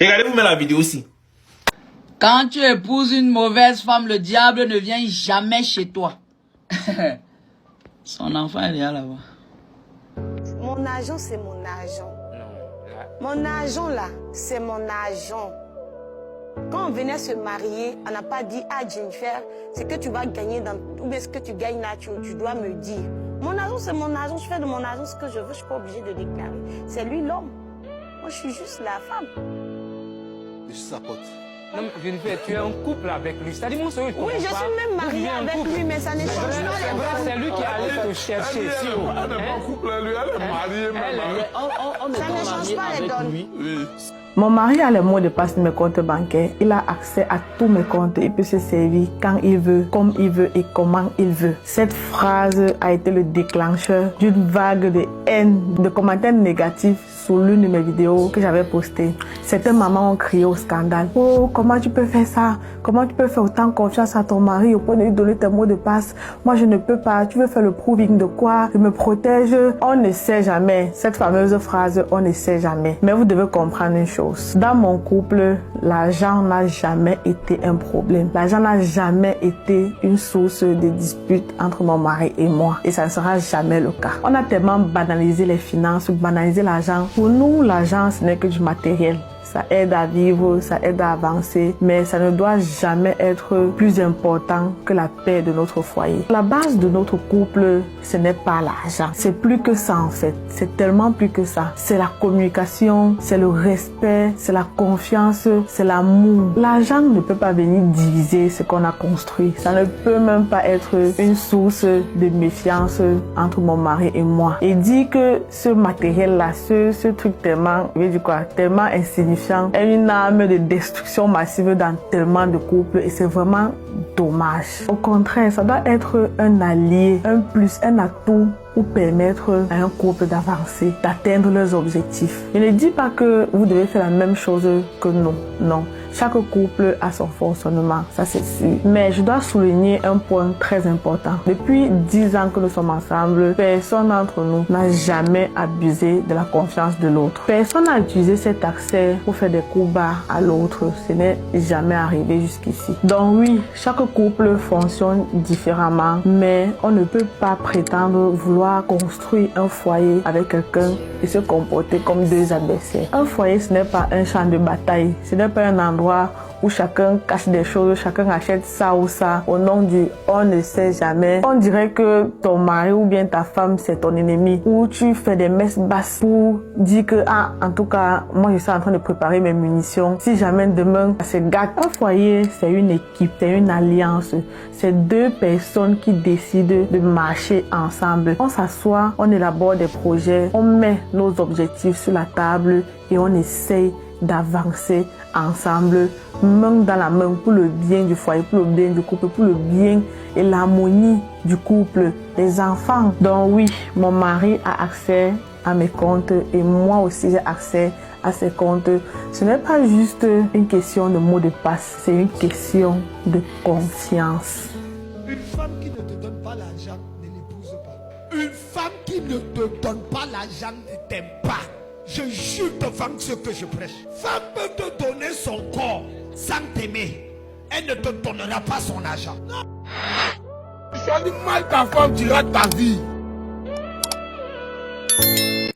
Regardez-vous même la vidéo aussi. Quand tu épouses une mauvaise femme, le diable ne vient jamais chez toi. Son enfant est là-bas. Mon argent, c'est mon argent. Non, Mon argent, là, c'est mon argent. Quand on venait se marier, on n'a pas dit, ah Jennifer, ce que tu vas gagner, ou bien ce que tu gagnes là, tu dois me dire. Mon argent, c'est mon argent, je fais de mon argent ce que je veux, je ne suis pas obligée de déclarer. C'est lui l'homme. Moi, je suis juste la femme. Je suis sa pote. Non, mais Jennifer, tu es en couple avec lui. C'est-à-dire, moi, Oui, je suis même mariée avec lui, mais ça ne change pas. C'est lui qui allait te chercher. Elle n'est pas en couple, elle est mariée, maman. Ça ne change pas les données. Oui. Mon mari a les mots de passe de mes comptes bancaires. Il a accès à tous mes comptes. Il peut se servir quand il veut, comme il veut et comment il veut. Cette phrase a été le déclencheur d'une vague de haine, de commentaires négatifs sous l'une de mes vidéos que j'avais postées. Certaines mamans ont crié au scandale. Oh, comment tu peux faire ça? Comment tu peux faire autant confiance à ton mari au point de lui donner tes mots de passe? Moi, je ne peux pas. Tu veux faire le proving de quoi? Je me protège. On ne sait jamais. Cette fameuse phrase, on ne sait jamais. Mais vous devez comprendre une chose. Dans mon couple, l'argent n'a jamais été un problème. L'argent n'a jamais été une source de dispute entre mon mari et moi. Et ça ne sera jamais le cas. On a tellement banalisé les finances, banalisé l'argent. Pour nous, l'argent, ce n'est que du matériel. Ça aide à vivre, ça aide à avancer, mais ça ne doit jamais être plus important que la paix de notre foyer. La base de notre couple, ce n'est pas l'argent. C'est plus que ça en fait. C'est tellement plus que ça. C'est la communication, c'est le respect, c'est la confiance, c'est l'amour. L'argent ne peut pas venir diviser ce qu'on a construit. Ça ne peut même pas être une source de méfiance entre mon mari et moi. Et dire que ce matériel-là, ce truc tellement, je veux dire quoi, tellement insignifiant, est une arme de destruction massive dans tellement de couples et c'est vraiment dommage. Au contraire, ça doit être un allié, un plus, un atout pour permettre à un couple d'avancer, d'atteindre leurs objectifs. Je ne dis pas que vous devez faire la même chose que nous, non. Chaque couple a son fonctionnement, ça c'est sûr. Mais je dois souligner un point très important. Depuis 10 ans que nous sommes ensemble, personne d'entre nous n'a jamais abusé de la confiance de l'autre. Personne n'a utilisé cet accès pour faire des coups bas à l'autre. Ce n'est jamais arrivé jusqu'ici. Donc oui, chaque couple fonctionne différemment, mais on ne peut pas prétendre vouloir construire un foyer avec quelqu'un et se comporter comme deux adversaires. Un foyer, ce n'est pas un champ de bataille, ce n'est pas un endroit où chacun cache des choses, chacun achète ça ou ça au nom du on ne sait jamais. On dirait que ton mari ou bien ta femme c'est ton ennemi, ou tu fais des messes basses pour dire que ah en tout cas moi je suis en train de préparer mes munitions si jamais demain ça se gâte. Un foyer c'est une équipe, c'est une alliance, c'est deux personnes qui décident de marcher ensemble. On s'assoit, on élabore des projets, on met nos objectifs sur la table et on essaye d'avancer ensemble, main dans la main pour le bien du foyer, pour le bien du couple, pour le bien et l'harmonie du couple, les enfants. Donc oui, mon mari a accès à mes comptes et moi aussi j'ai accès à ses comptes. Ce n'est pas juste une question de mot de passe, c'est une question de confiance. Une femme qui ne te donne pas l'argent ne l'épouse pas. Une femme qui ne te donne pas l'argent ne t'aime pas. Je jure devant ce que je prêche. Femme peut te donner son corps sans t'aimer. Elle ne te donnera pas son argent. Non. Choisis mal ta femme, tu rates ta vie.